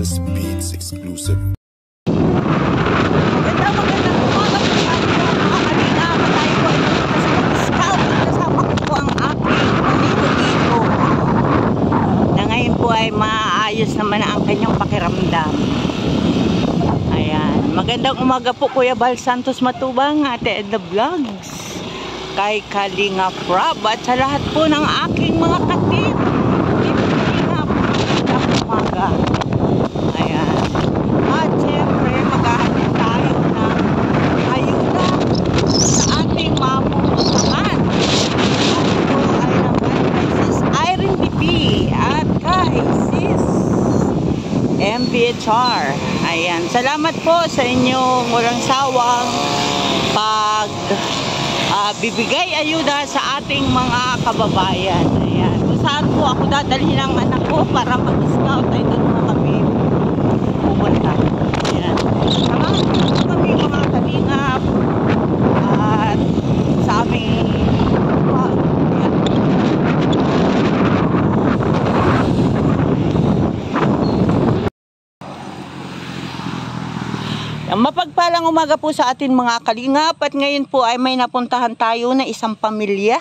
Princess Beats exclusive. Magandang umaga po sa ating mga kalinga. Tayo po ay pumunta sa pag-scout at kasama ko po ang aking amigo dito na ngayon po ay maayos naman ang kanyang pakiramdam. Ayan. Magandang umaga po Kuya Bal Santos Matubang, Ate Edna Vlogs, kay Kalinga Prab at sa lahat po ng aking mga katip. Magandang umaga. Ayan. At syempre maghahatid tayo ng ayuda sa ating mapupuntahan. At ito ay naman kay Sis Irene BP at kay Sis MBHR. Ayan. Salamat po sa inyong walang sawang bibigay ayuda sa ating mga kababayan. Ayan. Kung saan po ako dadalhin ang anak ko para mag-scout ay doon po kami pupunta. Ayan. Samahan po kami mga kalingap at sa aming mapagpalang umaga po sa atin mga kalingap at ngayon po ay may napuntahan tayo na isang pamilya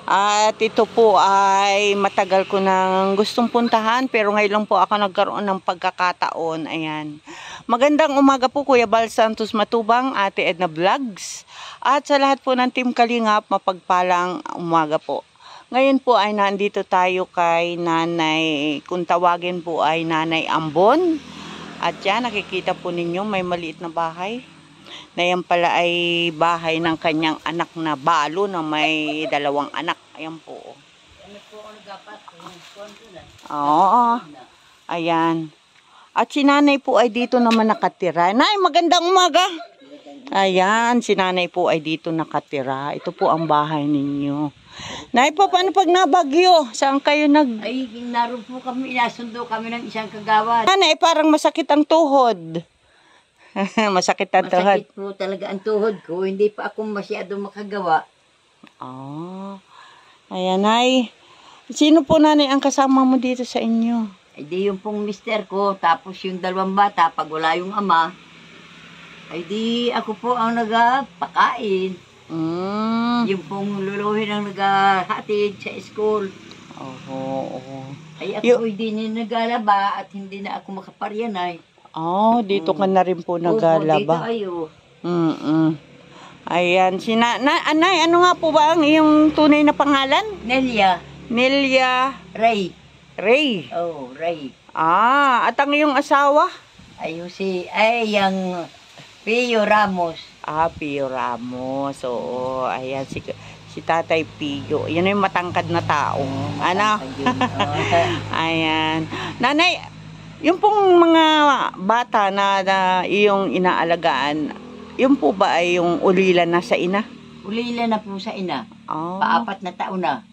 at ito po ay matagal ko nang gustong puntahan pero ngayon lang po ako nagkaroon ng pagkakataon. Ayan. Magandang umaga po Kuya Bal Santos Matubang, Ate Edna Vlogs at sa lahat po ng Team Kalingap, mapagpalang umaga po. Ngayon po ay nandito tayo kay Nanay, kung tawagin po ay Nanay Ambon. At yan, nakikita po ninyo, may maliit na bahay. Na yan pala ay bahay ng kanyang anak na balo na may dalawang anak. Ayan po. Oo. Ayan. At si nanay po ay dito naman nakatira. Nay, magandang umaga. Ayan, si nanay po ay dito nakatira. Ito po ang bahay ninyo. Nay po, paano pag nabagyo? Saan kayo nag... Ay, naroon po kami, inasundo kami ng isang kagawad. Nanay, parang masakit ang tuhod. Masakit ang tuhod. Masakit po talaga ang tuhod ko. Hindi pa ako masyado makagawa. Oh. Ayan, Nay. Sino po nanay ang kasama mo dito sa inyo? Ay, di yung pong mister ko, tapos yung dalawang bata, pag wala yung ama, ay di ako po ang nagpakain. Yung pong luluhin ang naghahatid sa school. Oo. Ay ako hindi na naglalaba at hindi na ako makaparyanay. Dito ka na rin po naglalaba. Dito ayo. Ayan, Anay, ano nga po ba ang iyong tunay na pangalan? Nelia. Nelia Ray. Ray. Oh, Ray. At ang iyong asawa? Ay, yung Pio Ramos. Pio Ramos. Oo, ayan si Tatay Pio. Yan yung matangkad na taong. Ano? Ayan. Nanay, yung pong mga bata na iyong inaalagaan, yung po ba ay yung ulila na sa ina? Ulila na po sa ina. Pa-4 na taon na.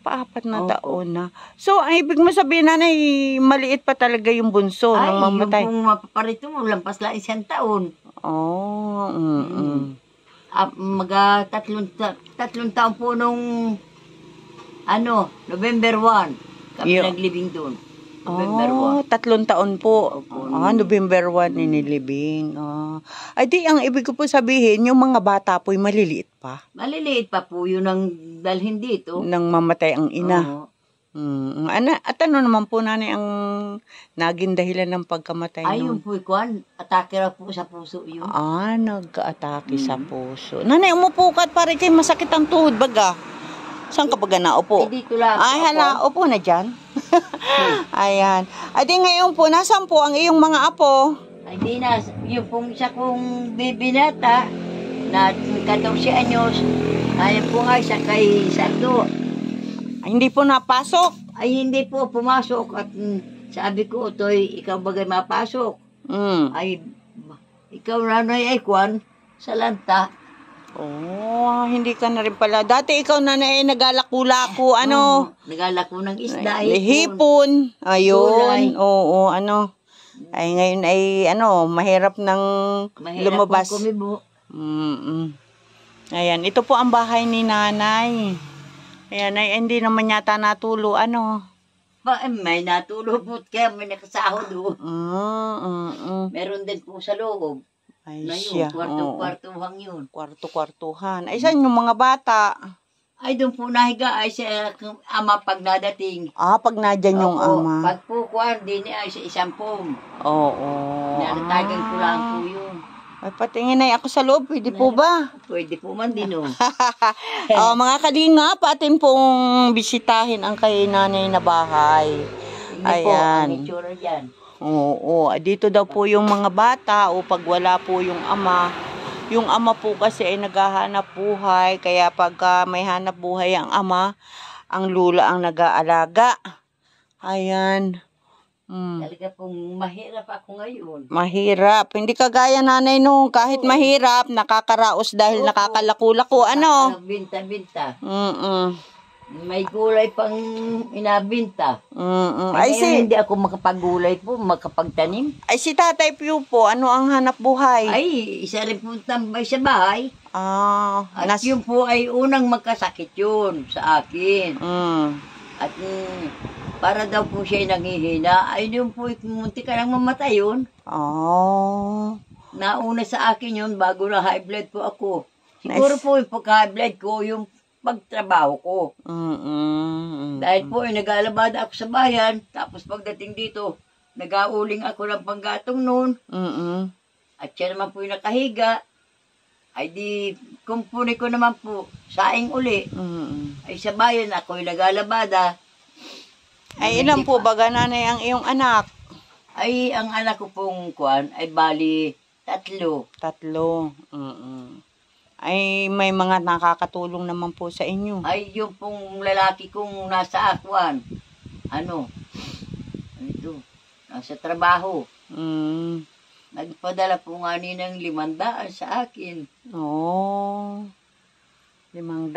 Pa-4 na taon na. So, ang ibig mo sabihin, nanay, maliit pa talaga yung bunso nung mamatay. Ay, yung mapaparito mo, lampas lang 1 taon. Tatlong taon po nung November 1 kami naglibing doon. November 1. 3 taon po. November 1 inilibing. Ay di, ang ibig ko po sabihin, yung mga bata po'y maliliit pa. Maliliit pa po yun ang dalhin dito. Nang mamatay ang ina. At ano naman po nanay ang naging dahilan ng pagkamatay? Ay, yung po atake raw po sa puso yun. Nagka-atake sa puso. Nanay, umupo ka at parang kayo masakit ang tuhod baga. Saan ka baga naupo? Ay, dito lang. Ay, hala, upo na dyan. Ayan. Ay, di ngayon po, nasaan po ang iyong mga apo? Ay, di na, yung pong isa kong bibinata na 14 anyos, ay po nga isa kay Santo. Hindi po napasok? Ay, hindi po pumasok at sabi ko, Toy, ikaw bagay mapasok. Ay, ikaw nanay ay kwan sa lanta. Hindi ka na rin pala. Dati ikaw nanay ay nagalako-lako, nagalako ng isda, hipon. Ayun, oo, Ay, ngayon ay, mahirap nang lumabas. Mahirap kumibo. Ayan, ito po ang bahay ni nanay. Ayan, ay hindi naman yata natulo, May natulog kaya may nakasahod doon. Meron din po sa loob. Ay Na siya. yun, kwarto-kwartuhang yun. Kwarto-kwartuhan. Ay, saan yung mga bata? Ay, doon po nahiga ay sa ama pag nadating. Pag nadyan yung Opo, ama. pag po kuwan, din ay sa isang pom. Oo. Nalatagan ko lang po yun. Ay, patingin ay ako sa loob. Pwede po ba? Pwede po man din oh. Mga kalingap, atin pong bisitahin ang kay nanay na bahay. Hindi po, ang Ayan. itsura dyan. Oo. Dito daw po yung mga bata o pag wala po yung ama. Yung ama po kasi ay naghahanap buhay. Kaya pagka may hanap buhay ang ama, ang lula ang nag-aalaga. Ayan. Talaga pong mahirap ako ngayon. Mahirap. Hindi kagaya nanay nung kahit mahirap, nakakaraos dahil nakakalako-lako. Ano? Binta-binta. May gulay pang inabinta. Ay, Ngayon, hindi ako makapag-gulay po, makapagtanim. Ay, si Tatay Pio po, ano ang hanap buhay? Ay, isa rin po tambay sa bahay. At Nas- yun po ay unang magkasakit yun sa akin. At para daw po siya nanghihina, ay yun po, munti ka nang mamatay yun. Nauna sa akin yun, bago na high blood po ako. Siguro po yung pagka-high blood ko, yung pagtrabaho ko. Dahil po ay nag-aalabada ako sa bayan, tapos pagdating dito, nag-auling ako ng panggatong noon. At siya naman po yung nakahiga, ay di, kumpuni ko naman po, saing uli. Ay sa bayan ako yung nag-aalabada. Ay, ilan po baga nanay ang iyong anak? Ay, ang anak ko pong kuwan, ay bali 3. 3. Ay, may mga nakakatulong naman po sa inyo. Ay, yung pong lalaki kong nasa akuan, nasa trabaho. Nagpadala po nga ng 500 sa akin. 500.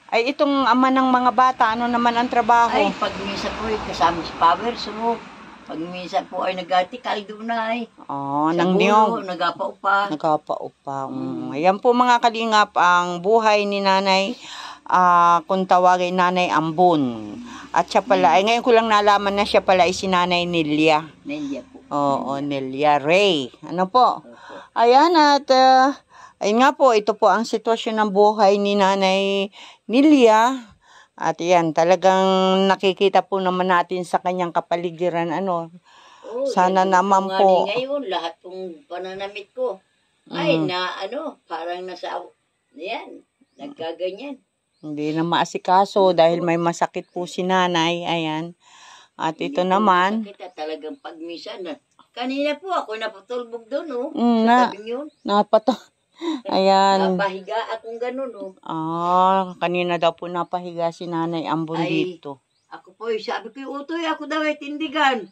Ay, itong ama ng mga bata, ano naman ang trabaho? Ay, pag minsan po ay kasama si Power, so, pag minsan po ay nag-atikal doon ay. Nang niyog. Nagapaupa. Nagapaupa. Ayan po mga kalingap, ang buhay ni nanay, kung tawagin nanay Ambon. At siya pala, ay ngayon ko lang nalaman na siya pala ay si nanay Nelia. Nelia po. Oo, Nelia Ray. Ano po? Ayan at, ayun nga po, ito po ang sitwasyon ng buhay ni nanay Nelia. At yan, talagang nakikita po naman natin sa kanyang kapaligiran, sana naman po. Ngayon, lahat pong pananamit ko, ay parang nasa, nagkaganyan. Hindi na maasikaso dahil may masakit po si nanay, ayan. At ito naman. Kita talagang pagmisan na. Kanina po ako napatulbog doon, sa tabing yun. Ayan. Napahiga akong ganun, Kanina daw po napahiga si nanay Ambon dito. Ako po, sabi ko, utoy, ako daw ay tindigan.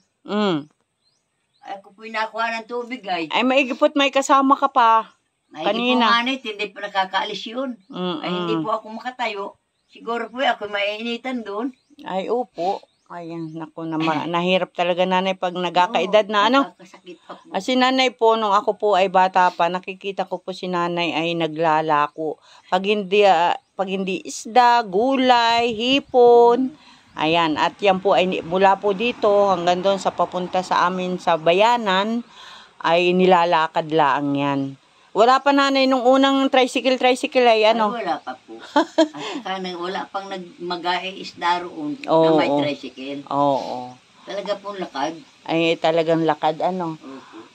Ako po nakuha ng tubig, ay. Ay, maigipot may kasama ka pa. Kanina. Ay, hindi po nakakaalis yun. Ay, hindi po ako makatayo. Siguro po ako maiinitan doon. Ay, upo. Ayan, naku naman. Nahirap talaga nanay pag nagkakaedad na Nakakasakit pa po. Si nanay po, nung ako po ay bata pa, nakikita ko po si nanay ay naglalako. Pag hindi isda, gulay, hipon. Ayan, at yan po ay mula po dito hanggang doon sa papunta sa amin sa bayanan, ay nilalakad laang yan. Wala pa nanay nung unang tricycle ay ano? Ay, wala pa po. At wala pang mag-isda roon na may tricycle. Oo. Talaga pong lakad. Ay talagang lakad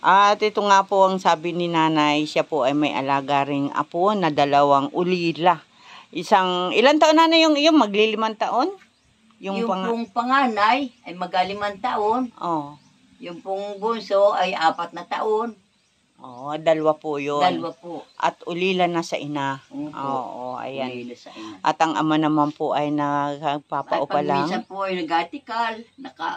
At ito nga po ang sabi ni nanay, siya po ay may alaga ring apo na 2 ulila. Ilan taon nanay yung magli5 taon? Yung pong panganay ay mag-5 taon. Yung pong bunso ay 4 na taon. 2 po yun. 2 po. At ulila na sa ina. Ayan. Ulila sa ina. At ang ama naman po ay nagpapaupa lang. Minsan po ay nag-atikal,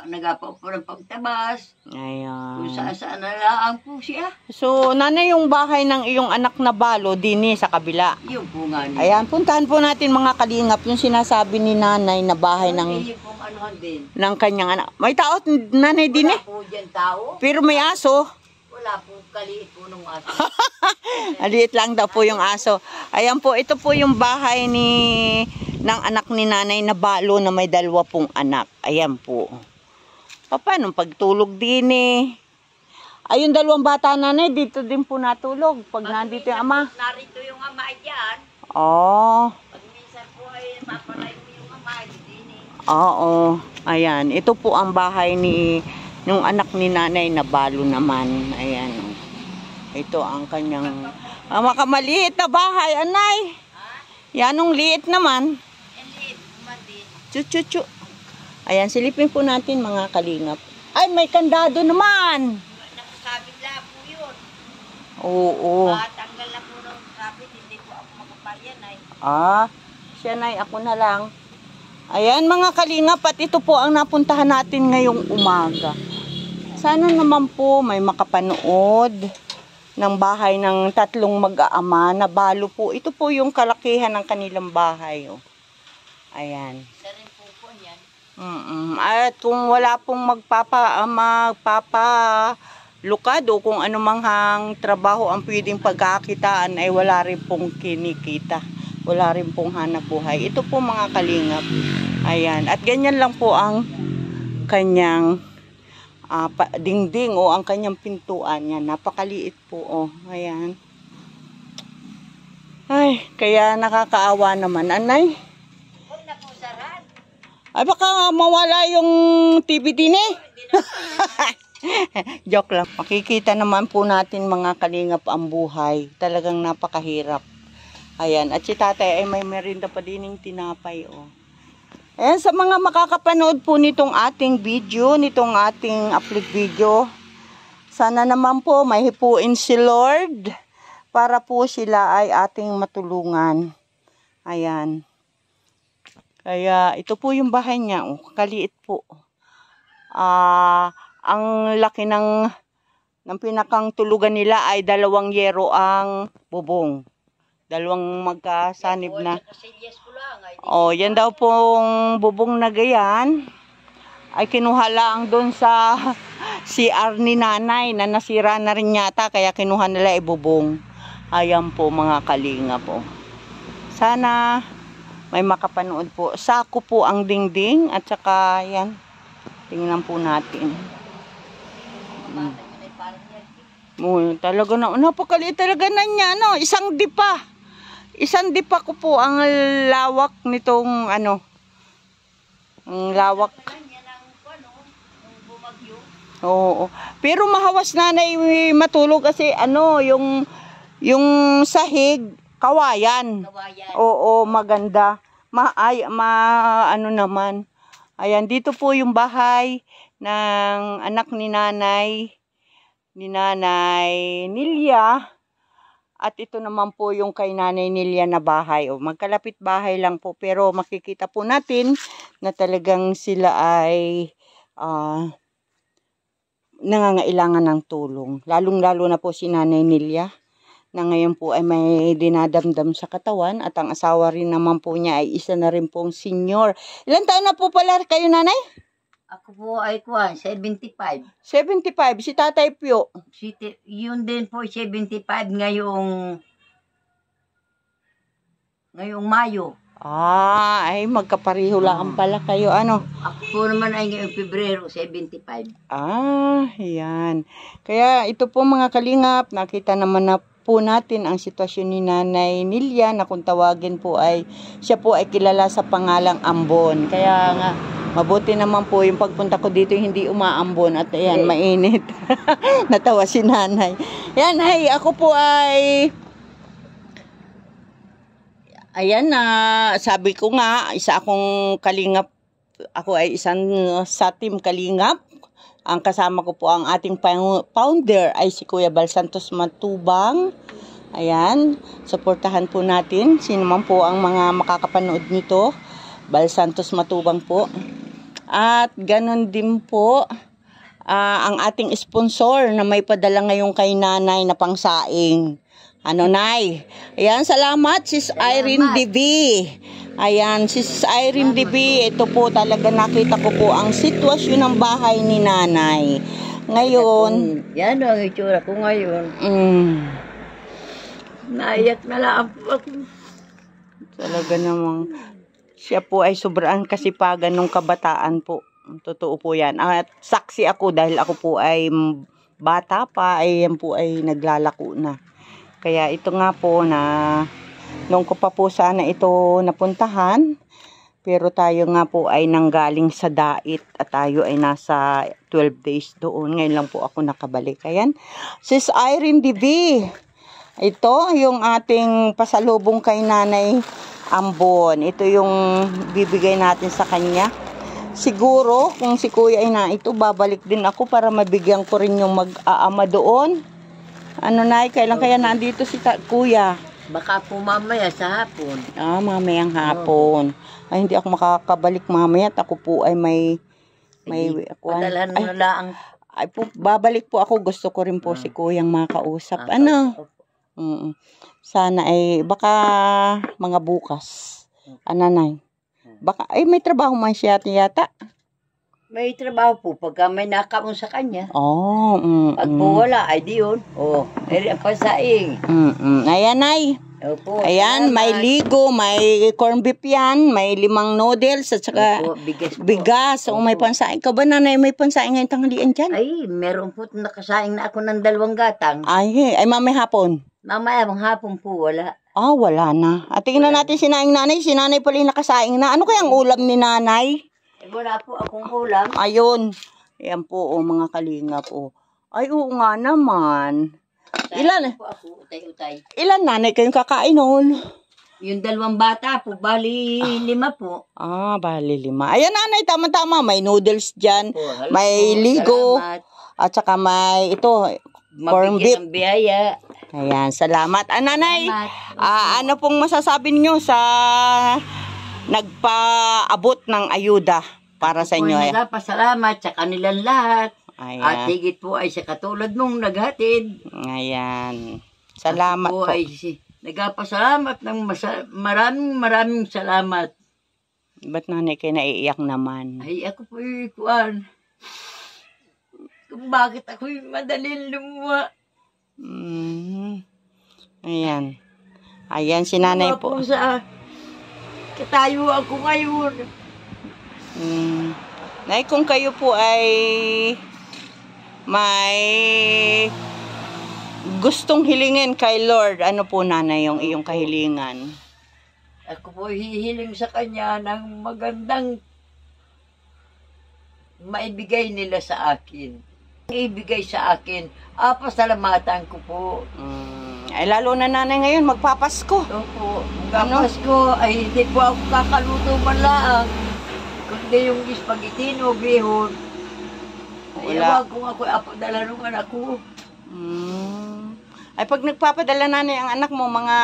nagpapaupa ng pagtabas. Ayan. Kung saan nalaang po siya. So, nanay, yung bahay ng iyong anak na balo, dini sa kabila. Yung po nga niya. Ayan, puntahan po natin mga kalingap, yung sinasabi ni nanay na bahay ng din. ng kanyang anak. May tao, nanay din Wala po dyan tao. Pero may aso. Wala wala po, kaliit po nung aso. Aliit lang daw po yung aso. Ayan po, ito po yung bahay ng anak ni nanay na balo na may 2 pong anak. Ayan po. Paano pagtulog din eh? Ayun 2 bata nanay, dito din po natulog pag nandito yung ama. Narito yung ama dyan. Oh. Pag minsan po ay mapalay mo yung ama, din eh. Oo. Ayan, ito po ang bahay nung anak ni nanay na balo naman. Ayan. Ito ang kanyang makamaliit na bahay, anay. Yanong liit naman. Yan liit, mandi. Chuchuchu. Ayan, silipin po natin mga kalingap. Ay, may kandado naman. Nakasabit lang po yun. Oo. Tanggal na po ng sabit, hindi po ako makapalyan ay. Siya nay, ako na lang. Ayan mga kalingap, at ito po ang napuntahan natin ngayong umaga. Sana naman po may makapanood ng bahay ng 3 mag-aama na balo po. Ito po yung kalakihan ng kanilang bahay. Oh. Ayan. Isa rin po po yan. At kung wala pong magpapalukad o kung anumang trabaho ang pwedeng pagkakitaan ay wala rin pong kinikita. Wala rin pong hanap buhay. Ito po mga kalingap. Ayan. At ganyan lang po ang kanyang dingding o ang kanyang pintuan. Yan. Napakaliit po. Oh. Ayan. Ay, kaya nakakaawa naman. Anay? Huwag na po sarad. Ay, baka mawala yung TV din eh. Joke lang. Makikita naman po natin mga kalingap ang buhay. Talagang napakahirap. Ayan. At si tatay ay may merinda pa dining tinapay. Oh. Ayan, sa mga makakapanood po nitong ating video, nitong ating upload video, sana naman po may hipuin si Lord para po sila ay ating matulungan. Ayan. Kaya ito po yung bahay niya. Oh, kaliit po. Ang laki ng pinakang tulugan nila ay 2 yero ang bubong. 2 magkasanib na. Oh, yan daw pong bubong na gayan ay kinuha lang doon sa CR ni nanay na nasira na rin yata kaya kinuha nila ibubong. Ayan po mga kalinga po. Sana may makapanood po. Sako po ang dingding at saka yan. Tingnan po natin. Talaga na, napakaliit talaga na niya, no? Isang dipa ko po ang lawak nitong ang lawak. Oo. Pero mahawas na matulog kasi yung sahig kawayan. Oo, maganda. Naman. Ayan, dito po yung bahay ng anak ni nanay Nilia. At ito naman po yung kay Nanay Nilia na bahay. O, magkalapit bahay lang po. Pero makikita po natin na talagang sila ay nangangailangan ng tulong. Lalong-lalo na po si Nanay Nilia na ngayon po ay may dinadamdam sa katawan. At ang asawa rin naman po niya ay isa na rin pong senior. Ilan taon na po pala kayo, nanay? Ako po ay 75. 75. Si Tatay Pio? Yun din po 75 ngayong Mayo. Ay magkapareho lang pala kayo. Ano? Ako po naman ay ngayong Pebrero 75. Yan. Kaya ito po mga kalingap, nakita naman na po natin ang sitwasyon ni Nanay Nilia na kung tawagin po ay siya po ay kilala sa pangalang Ambon. Kaya nga mabuti naman po yung pagpunta ko dito hindi umaambon at ayan, mainit. Natawa si nanay. Yan, ako po ay ayan na sabi ko nga, isa akong kalingap. Ako ay isang sa team kalingap. Ang kasama ko po ang ating founder ay si Kuya Bal Santos Matubang. Ayan, suportahan po natin. Sino man po ang mga makakapanood nito. Bal Santos Matubang po. At ganun din po ang ating sponsor na may padala ngayon kay nanay na pangsaing. Nay? Ayan, salamat Sis Irene DB. Ayan, Sis Irene DB, ito po talaga nakita ko po ang sitwasyon ng bahay ni nanay. Ngayon, Yan ang itsura ko ngayon. Naiyak na lang po ako. Talaga namang siya po ay sobrang kasipagan nung kabataan po. Totoo po yan. At saksi ako dahil ako po ay bata pa, ay yan po ay naglalako na. Kaya ito nga po na nung ko pa po sana ito napuntahan, pero tayo nga po ay nanggaling sa dait at tayo ay nasa 12 days doon. Ngayon lang po ako nakabalik. Ayan. Sis Irene DV. Ito yung ating pasalubong kay Nanay Ambon. Ito yung bibigay natin sa kanya. Siguro kung si Kuya ay na ito, babalik din ako para mabigyan ko rin yung mag-aama doon. Ano Nay, kailan kaya nandito si Kuya? Baka po mamaya sa hapon. Mamayang hapon. Ay, hindi ako makakabalik mamaya at ako po ay may padalhan mo na lang. Ay po, babalik po ako. Gusto ko rin po si Kuyang makausap. Ano? Sana ay baka mga bukas. Nay? Baka ay may trabaho man siya yata. May trabaho po pagka may nakaon sa kanya. Pag po wala, ay di yun. Eri ang pasaing. Ayan, Nay. Opo, ayan, may ligo, may corn beef yan, may 5 noodles, at saka bigas. O may pansaing ka ba, Nanay? May pansaing ngayong tanghalian dyan? Ay, meron po nakasaing na ako ng 2 gatang. Ay mamay hapon. Mamaya, hapon po, wala. Wala na. At tingnan natin si Nanay. Si Nanay pala yung nakasaing na. Ano kayang ulam ni Nanay? Wala po akong ulam. Ayun. Ayan po, mga kalingap. Ay, oo nga naman. Ilan? Po ako, utay-utay. Ilan Nanay kayong kakain noon? Yung 2 bata po, bali 5 po. Bali 5. Ayan Nanay, tama-tama. May noodles dyan. May Po, ligo. salamat. At saka may ito, corn beef. Mabigyan ng biyaya. Ayan, salamat. Nanay, Salamat. ano pong masasabi nyo sa nagpaabot ng ayuda para sa inyo? Pasalamat sa kanilang lahat. Ayan. At higit po ay sa katulad mong naghatid. Ayan. Salamat po. po. Ay nagpasalamat ng maraming salamat. Ba't Nanay kayo naiiyak naman? Ay ako po kuwan. Kung bakit ako'y madaling lumuha. Ayan. Ayan si Nanay po. Sa katayo ako ngayon. Nay, kung kayo po ay may gustong hilingin kay Lord, ano po Nanay yung iyong kahilingan? Ako po hihiling sa kanya ng magandang maibigay nila sa akin. Ibigay sa akin, pasalamatan ko po. Ay lalo na Nanay ngayon, magpapasko. Opo, magpapasko, ay hindi po ako kakaluto man lang. Kundi yung spaghetti o bihon. Ay ewan kung ako apadala ng anak ko. Ay pag nagpapadala Nanay ang anak mo, mga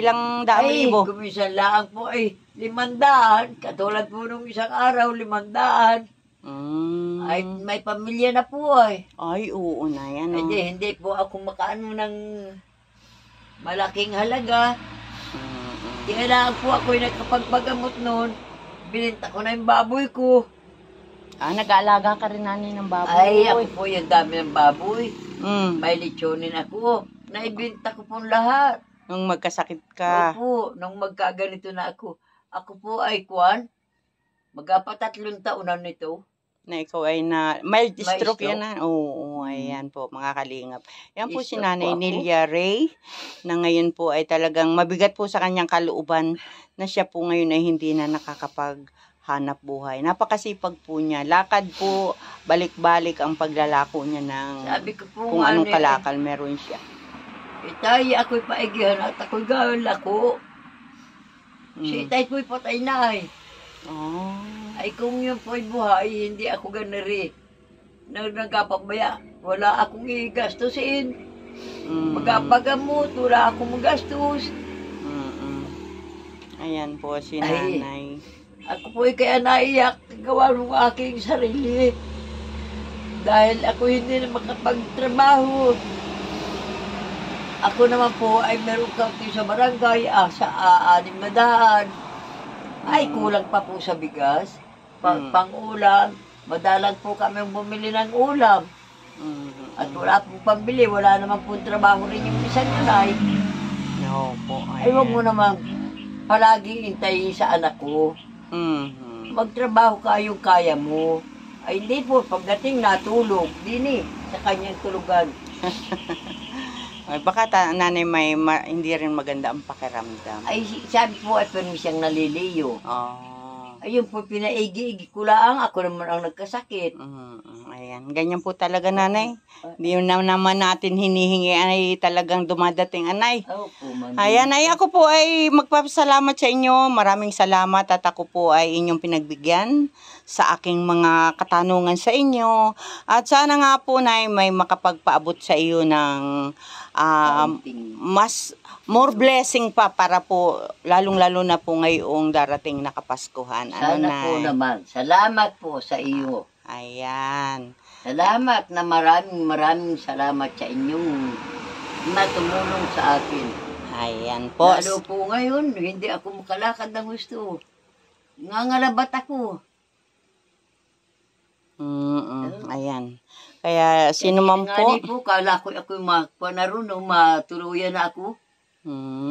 ilang daang libo? Ay, kumisan lang po ay 500. Katulad po nung isang araw, 500. Ay, may pamilya na po ay. Ay, oo na yan. Hindi po ako makaano ng malaking halaga. Kaya lang po ako nagkapagpagamot noon. Bininta ko na yung baboy ko. Nag-aalaga ka rin Nanay ng baboy? Ay, ako po yung dami ng baboy. May lechonin ako. Naibinta ko po lahat. Nung magkasakit ka? Opo, nung magkaganito na ako. Ako po ay magpapatatlong taon na nito. Na ikaw ay mild stroke yan na. Oo, ayan po mga kalingap. Yan po si Nanay Nelia Ray na ngayon po ay talagang mabigat po sa kanyang kalooban na siya po ngayon ay hindi na nakakapaghanap buhay. Napakasipag po niya. Lakad po, balik-balik ang paglalako niya ng sabi ko po, kung anong kalakal meron siya. Itay, ako'y paigihan at ako'y gawin lako. Si itay po'y patay na ay. Ay kung yun po'y buhay, hindi ako ganari. Nagkapabaya, wala akong igastusin. Magapagamot, wala akong magastos. Ayan po si Nanay. Ako po'y kaya naiyak, gawa ng aking sarili. Dahil ako hindi na makapagtrabaho. Ako naman po ay meron kaunti sa barangay, sa 600. Ay, kulang pa po sa bigas. Pang-ulam. Madalang po kami bumili ng ulam. At wala pong pambili, wala naman pong trabaho rin yung isang nanay. Opo, Ay, wag mo naman palagi intayin sa anak ko. Magtrabaho ka yung kaya mo. Ay, hindi po, pagdating natulog, din sa kanyang tulugan. Ay, baka nanay hindi rin maganda ang pakiramdam. Ay, sabi po, ay pero siyang naliliyo. Ayun po, pinaigi-igi ko lang, ako naman ang nagkasakit. Ayan, ganyan po talaga nanay. Hindi naman natin hinihingi ay talagang dumadating anay. Ayan, ay ako po ay magpapasalamat sa inyo. Maraming salamat at ako po ay inyong pinagbigyan sa aking mga katanungan sa inyo. At sana nga po na may makapagpaabot sa iyo ng more blessing pa para po lalong-lalo na po ngayong darating na Kapaskuhan. Sana po naman. Salamat po sa iyo. Ayan. Salamat na maraming salamat sa inyong tumulong sa akin. Ayan po. Lalo po ngayon, hindi ako makalakad ng gusto. Ngangalabat ako. Ayan. Kaya sino man po. Nga po, kala ko ako matuluyan na ako.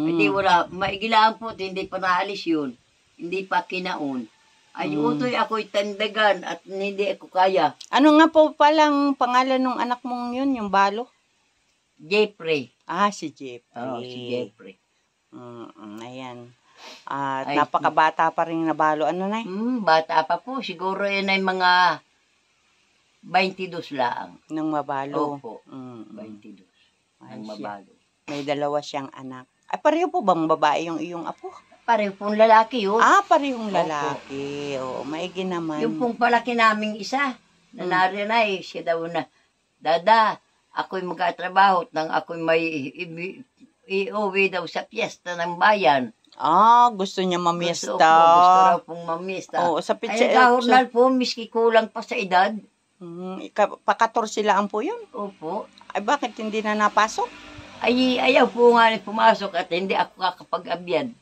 Hindi wala, maigilaan po, hindi pa naalis yun. Hindi pa kinaon. Ay, utoy ako'y tandagan at hindi ako kaya. Ano nga po palang pangalan ng anak mong yun, yung balo? Jeffrey. Si Jeffrey. Oo, si Jeffrey. Ayan. At napakabata pa rin na balo. Ano na? Bata pa po. Siguro yan ay mga 22 lang. Nang mabalo. Opo. 22. Nang mabalo. May dalawa siyang anak. Ay, pareho po bang babae yung iyong apo? Pareho pong lalaki yun. Parehong lalaki. Oo, maigi naman. Yung pong palaki naming isa, na narinay, siya daw na, Dada, ako'y magkatrabaho nang ako'y may iuwi daw sa piyesta ng bayan. Gusto niya mamiesta. Gusto raw pong mamiesta. Oo, sa pizza. Ay, kahurnal po, miski kulang pa sa edad. Pa-14 lang po yun? Opo. Ay, bakit hindi na napasok? Ay, ayaw po nga pumasok at hindi ako kakapag-abyan.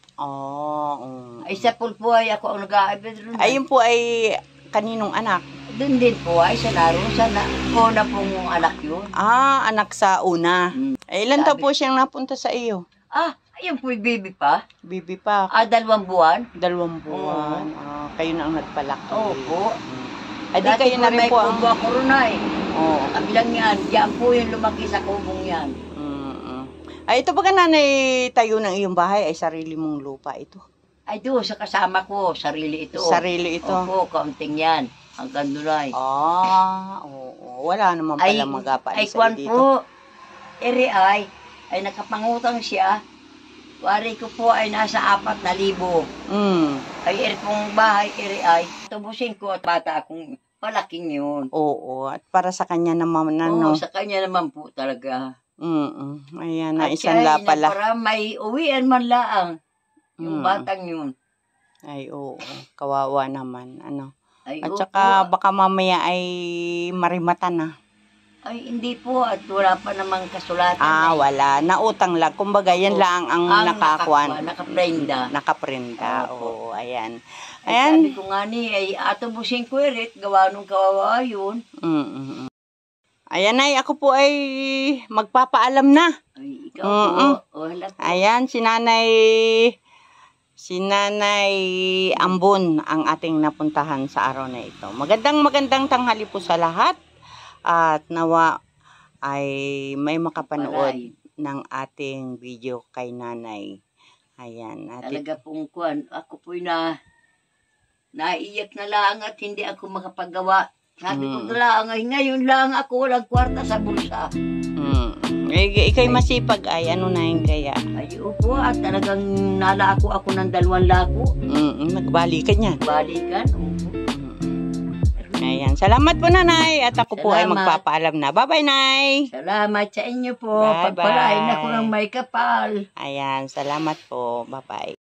Ay, sa pool po ay ako ang nag-aabyan. Ayun po ay kaninong anak? Doon din po ay sa naroon. Una pong anak yun. Anak sa una. Ilan taon po siyang napunta sa iyo? Ayun po yung baby pa. Baby pa? 2 buwan. 2 buwan. Kayo na ang nagpalaki. Opo. Ay, di kayo na rin po ang... Dati po may kubo ako rin ay. Kabilang yan. Diyan po yung lumaki sa kubong yan. Ay, ito baga nanay tayo ng iyong bahay ay sarili mong lupa ito? Ay, doon sa kasama ko. Sarili ito. Sarili ito? Opo, kaunting yan. Hanggang dulay. Oo. Wala naman pala magapaan sa dito. Po, ay nakapangutang siya. Wari ko po ay nasa 4,000. Ay, pong bahay, ay, tubusin ko at bata akong palaking yun. Oo, at para sa kanya naman, sa kanya naman po talaga. Ayan, na isang la pala. Para may uwian man laang, yung batang yun. Ay, oo, kawawa naman, Ay, at saka baka mamaya ay marimata na. Ay, hindi po. At wala pa namang kasulatan. Wala. Nautang lang. Kumbaga, yan lang ang nakakuan. Nakaprenda. Nakaprenda. Oo, ayan. Ayan. Sabi ko nga ay atubusin ko gawa nung kawawa yun. Ayan ay, ako po ay magpapaalam na. Ay, ikaw po. Ayan, si Nanay Ambon ang ating napuntahan sa araw na ito. Magandang tanghali po sa lahat. At nawa ay may makapanood ng ating video kay Nanay. Ayan. Talaga pong kuwan. Ako po'y naiyak na lang at hindi ako makapagawa. Sabi ko na lang, ngayon lang ako walang kwarta sa bulsa. Ikay masipag ay, ano na yun kaya? Ay, upo at talagang nalaako ako ng 2 lako. Nagbalikan yan. Balikan, Ayan. Salamat po, Nanay. At ako po ay magpapaalam na. Bye-bye, Nay. Salamat sa inyo po. Bye-bye. Pagpalain ako ng may kapal. Ayan. Salamat po. Bye-bye.